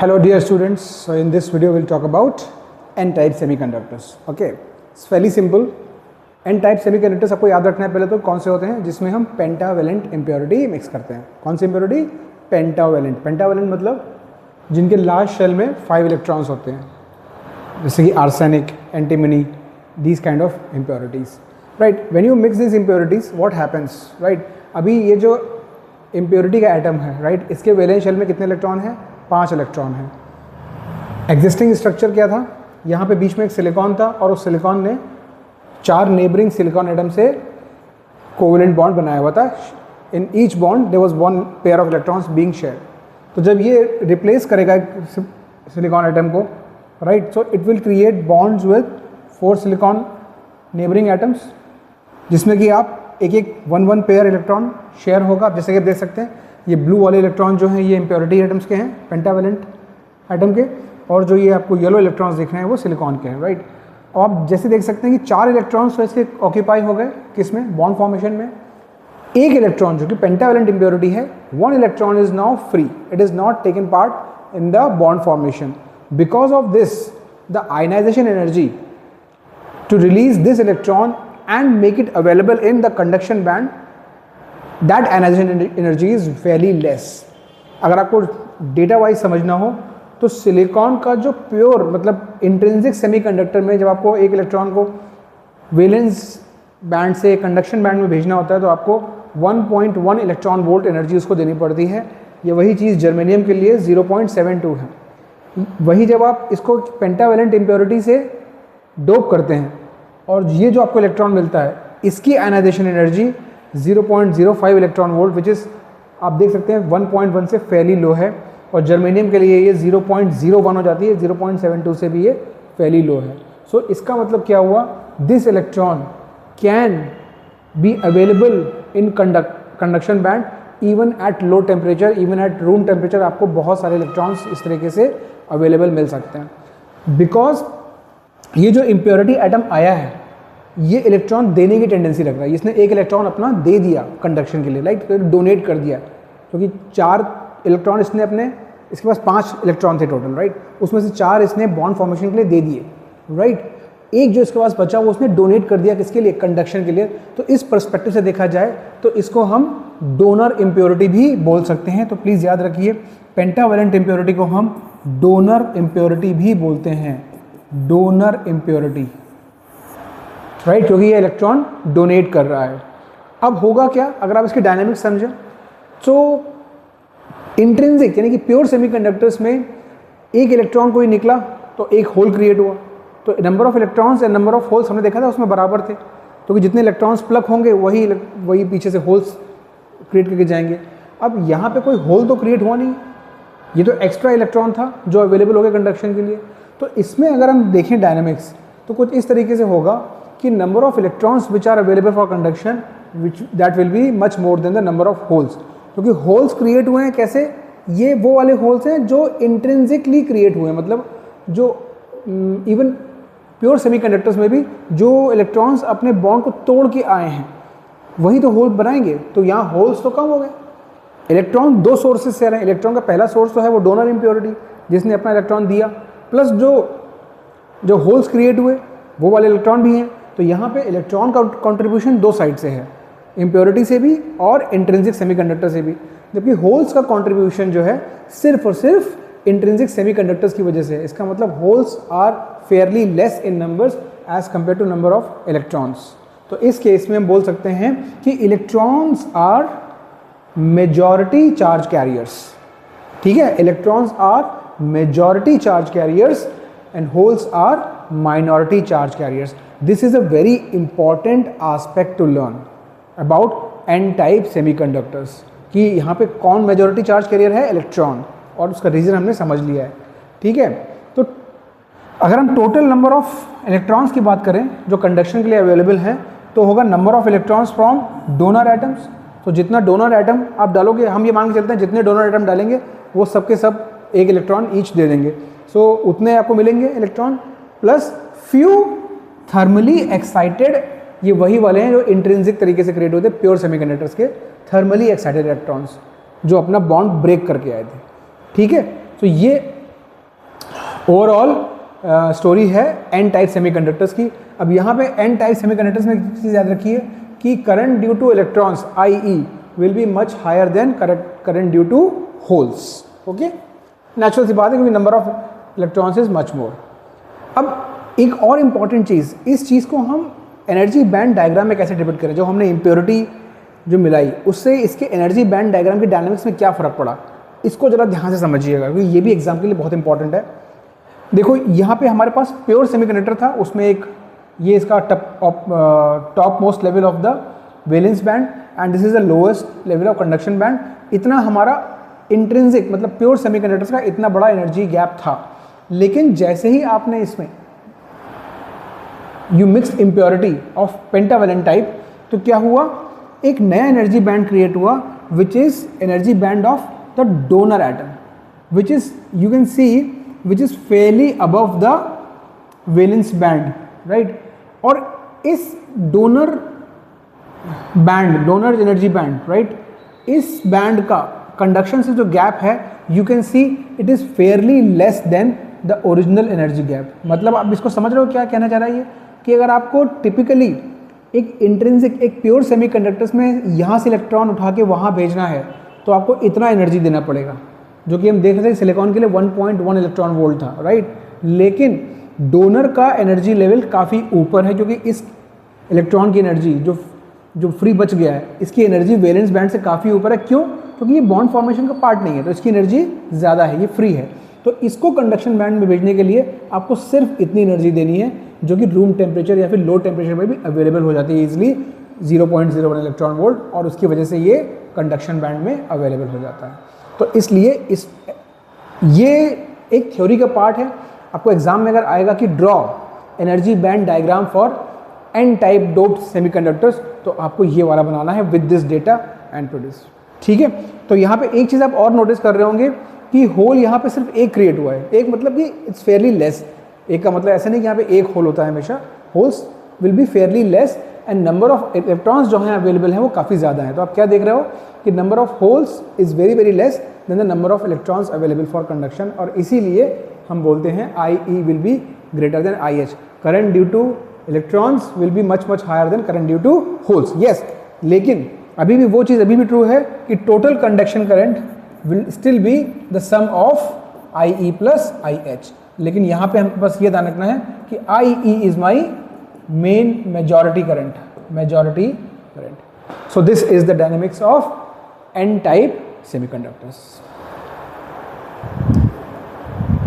Hello dear students, so in this video we'll talk about n-type semiconductors. Okay, it's fairly simple. n-type semiconductors आपको याद रखना है पहले तो कौन से होते हैं जिसमें हम पेंटावेलेंट इम्प्योरिटी मिक्स करते हैं. कौन सी इम्प्योरिटी? पेंटावेलेंट. पेंटावेलेंट मतलब जिनके लास्ट शेल में 5 इलेक्ट्रॉन्स होते हैं, जैसे कि arsenic, antimony, these kind of impurities. Right, when you mix these impurities what happens? Right, अभी ये जो इम्प्योरिटी का एटम है, राइट, इसके वैलेंस शेल में कितने इलेक्ट्रॉन हैं? 5 इलेक्ट्रॉन हैं. एग्जिस्टिंग स्ट्रक्चर क्या था? यहाँ पे बीच में एक सिलिकॉन था और उस सिलिकॉन ने 4 नेबरिंग सिलिकॉन एटम से कोवेलेंट बॉन्ड बनाया हुआ था. In each bond there was 1 pair of electrons being shared. तो जब ये रिप्लेस करेगा सिलिकॉन एटम को, right, so it will create bonds with 4 silicon neighbouring atoms, जिसमें कि आप एक 1 पेयर इलेक्ट्रॉन शेयर होगा. आप जैसे कि आप देख सकते हैं ये ब्लू वाले इलेक्ट्रॉन जो हैं ये इम्प्योरिटी एटम्स के हैं, पेंटावेलेंट एटम के, और जो ये आपको येलो इलेक्ट्रॉन्स दिख रहे हैं वो सिलिकॉन के हैं, राइट. और आप जैसे देख सकते हैं कि 4 इलेक्ट्रॉन्स तो इसके ऑक्यूपाई हो गए किसमें? बॉन्ड फॉर्मेशन में. एक इलेक्ट्रॉन जो कि पेंटावेलेंट इम्प्योरिटी है, 1 electron is now free. It is not taken part in the bond formation. Because of this the ionisation energy to release this electron and make it available in the conduction band, that ionization energy is fairly less. अगर आपको data wise समझना हो तो silicon का जो pure मतलब intrinsic semiconductor में जब आपको एक इलेक्ट्रॉन को वैलेंस बैंड से कंडक्शन बैंड में भेजना होता है तो आपको 1.1 इलेक्ट्रॉन वोल्ट एनर्जी उसको देनी पड़ती है. ये वही चीज़ जर्मेनियम के लिए 0.72 है. वही जब आप इसको पेंटावेलेंट इम्प्योरिटी से डोप करते हैं और ये जो आपको इलेक्ट्रॉन मिलता है इसकी ionisation energy 0.05 electron volt, which is आप देख सकते हैं 1.1 से फैली लो है. और जर्मेनियम के लिए ये 0.01 हो जाती है, 0.72 से भी ये फैली लो है. सो इसका मतलब क्या हुआ? This electron can be available in conduction band even at low temperature, even at room temperature. आपको बहुत सारे इलेक्ट्रॉन्स इस तरीके से अवेलेबल मिल सकते हैं. बिकॉज ये जो इम्प्योरिटी एटम आया है ये इलेक्ट्रॉन देने की टेंडेंसी रख रहा है. इसने एक इलेक्ट्रॉन अपना दे दिया कंडक्शन के लिए, लाइक डोनेट कर दिया, क्योंकि 4 इलेक्ट्रॉन इसने अपने, इसके पास 5 इलेक्ट्रॉन थे टोटल, राइट, उसमें से 4 इसने बॉन्ड फॉर्मेशन के लिए दे दिए, राइट. एक जो इसके पास बचा वो उसने डोनेट कर दिया किसके लिए? कंडक्शन के लिए. तो इस पर्सपेक्टिव से देखा जाए तो इसको हम डोनर इम्प्योरिटी भी बोल सकते हैं. तो प्लीज़ याद रखिए पेंटावेलेंट इम्प्योरिटी को हम डोनर इम्प्योरिटी भी बोलते हैं, डोनर इम्प्योरिटी, राइट, क्योंकि ये इलेक्ट्रॉन डोनेट कर रहा है. अब होगा क्या अगर आप इसकी डायनामिक्स समझें तो इंट्रिंसिक यानी कि प्योर सेमीकंडक्टर्स में एक इलेक्ट्रॉन कोई निकला तो एक होल क्रिएट हुआ. तो number of electrons and number of holes हमने देखा था उसमें बराबर थे, क्योंकि जितने इलेक्ट्रॉन्स प्लग होंगे वही पीछे से होल्स क्रिएट करके जाएंगे. अब यहाँ पे कोई होल तो क्रिएट हुआ नहीं, ये तो एक्स्ट्रा इलेक्ट्रॉन था जो अवेलेबल हो गया कंडक्शन के लिए. तो इसमें अगर हम देखें डायनामिक्स तो कुछ इस तरीके से होगा कि number of electrons which are available for conduction which that will be much more than the number of holes. क्योंकि होल्स क्रिएट हुए हैं कैसे? ये वो वाले होल्स हैं जो इंट्रिंसिकली क्रिएट हुए हैं, मतलब जो इवन प्योर सेमीकंडक्टर्स में भी जो इलेक्ट्रॉन्स अपने बॉन्ड को तोड़ के आए हैं वही तो होल बनाएंगे. तो यहाँ होल्स तो कम हो गए. इलेक्ट्रॉन 2 सोर्सेज से आ रहे हैं. इलेक्ट्रॉन का पहला सोर्स तो है वो डोनर इम्प्योरिटी जिसने अपना इलेक्ट्रॉन दिया, प्लस जो होल्स क्रिएट हुए वो वाले इलेक्ट्रॉन भी हैं. तो यहाँ पे इलेक्ट्रॉन का कंट्रीब्यूशन 2 साइड से है, इम्प्योरिटी से भी और इंट्रिंसिक सेमीकंडक्टर से भी. जबकि होल्स का कंट्रीब्यूशन जो है सिर्फ और सिर्फ इंट्रिंसिक सेमीकंडक्टर्स की वजह से है. इसका मतलब holes are fairly less in numbers as compare to number of electrons. तो इस केस में हम बोल सकते हैं कि electrons are majority charge carriers. ठीक है, electrons are majority charge carriers and holes are minority charge carriers. This is a very important aspect to learn about n-type semiconductors कि यहाँ पे कौन majority charge carrier है? इलेक्ट्रॉन. और उसका reason हमने समझ लिया है. ठीक है, तो अगर हम टोटल नंबर ऑफ इलेक्ट्रॉन्स की बात करें जो कंडक्शन के लिए अवेलेबल हैं तो होगा number of electrons from donor atoms. तो जितना डोनर एटम आप डालोगे, हम ये मान के चलते हैं जितने डोनर एटम डालेंगे वो सबके सब एक इलेक्ट्रॉन ईच दे देंगे. सो उतने आपको मिलेंगे electron, plus few thermally excited, ये वही वाले हैं जो इंट्रिंसिक तरीके से क्रिएट होते हैं प्योर सेमीकंडक्टर्स के, थर्मली एक्साइटेड इलेक्ट्रॉन्स जो अपना बॉन्ड ब्रेक करके आए थे. ठीक है, तो ये ओवरऑल स्टोरी है एन टाइप सेमीकंडक्टर्स की। अब यहाँ पे एन टाइप सेमीकंडक्टर्स में एक चीज़ याद रखिए कि current due to electrons IE will be much higher than current due to holes. Okay, natural सी बात है क्योंकि number of electrons is much more. अब एक और इम्पॉर्टेंट चीज़, इस चीज़ को हम एनर्जी बैंड डायग्राम में कैसे डिपिक्ट करें। जो हमने इम्प्योरिटी जो मिलाई उससे इसके एनर्जी बैंड डायग्राम की डायनामिक्स में क्या फ़र्क पड़ा, इसको ज़रा ध्यान से समझिएगा क्योंकि ये भी एग्जाम के लिए बहुत इंपॉर्टेंट है। देखो यहाँ पे हमारे पास प्योर सेमीकंडक्टर था, उसमें एक ये इसका top most level of the valence band and this is the lowest level of conduction band. इतना हमारा इंट्रिंसिक मतलब प्योर सेमीकंडक्टर्स का इतना बड़ा एनर्जी गैप था। लेकिन जैसे ही आपने इसमें you mix impurity of pentavalent type, तो क्या हुआ, एक नया एनर्जी बैंड क्रिएट हुआ which is energy band of the donor atom, which is you can see which is fairly above the valence band, right. और इस donor band, donor energy band, right, इस band का conduction से जो gap है you can see it is fairly less than the original energy gap. मतलब आप इसको समझ रहे हो क्या कहना चाह रहा है ये, कि अगर आपको टिपिकली एक इंट्रिंसिक एक प्योर सेमीकंडक्टर्स में यहाँ से इलेक्ट्रॉन उठा के वहाँ भेजना है तो आपको इतना एनर्जी देना पड़ेगा, जो कि हम देख रहे थे सिलिकॉन के लिए 1.1 इलेक्ट्रॉन वोल्ट था, राइट। लेकिन डोनर का एनर्जी लेवल काफ़ी ऊपर है क्योंकि इस इलेक्ट्रॉन की एनर्जी जो फ्री बच गया है इसकी एनर्जी वैलेंस बैंड से काफ़ी ऊपर है। क्यों? क्योंकि ये बॉन्ड फॉर्मेशन का पार्ट नहीं है तो इसकी एनर्जी ज़्यादा है, ये फ्री है। तो इसको कंडक्शन बैंड में भेजने के लिए आपको सिर्फ इतनी एनर्जी देनी है जो कि रूम टेम्परेचर या फिर लो टेम्परेचर में भी अवेलेबल हो जाती है ईजिली 0.01 इलेक्ट्रॉन वोल्ट, और उसकी वजह से ये कंडक्शन बैंड में अवेलेबल हो जाता है। तो इसलिए ये एक थ्योरी का पार्ट है। आपको एग्जाम में अगर आएगा कि draw energy band diagram for N type doped semiconductors, तो आपको ये वाला बनाना है with this data and produce, ठीक है। तो यहाँ पे एक चीज़ आप और नोटिस कर रहे होंगे कि होल यहाँ पे सिर्फ एक क्रिएट हुआ है। एक मतलब कि इट्स फेयरली लेस, एक का मतलब ऐसा नहीं कि यहाँ पे एक होल होता है हमेशा, holes will be Fairlie less and number of electrons जो हैं अवेलेबल हैं वो काफ़ी ज़्यादा हैं। तो आप क्या देख रहे हो कि number of holes is very very less than the number of electrons available for conduction, और इसीलिए हम बोलते हैं IE will be greater than IH। Current due to electrons will be much higher than current due to holes, yes. लेकिन अभी भी वो चीज़ अभी भी ट्रू है कि total conduction current will still be the sum of IE plus IH। लेकिन यहाँ पे हमको बस ये ध्यान रखना है कि IE is my main majority current, So this is the dynamics of N-type semiconductors.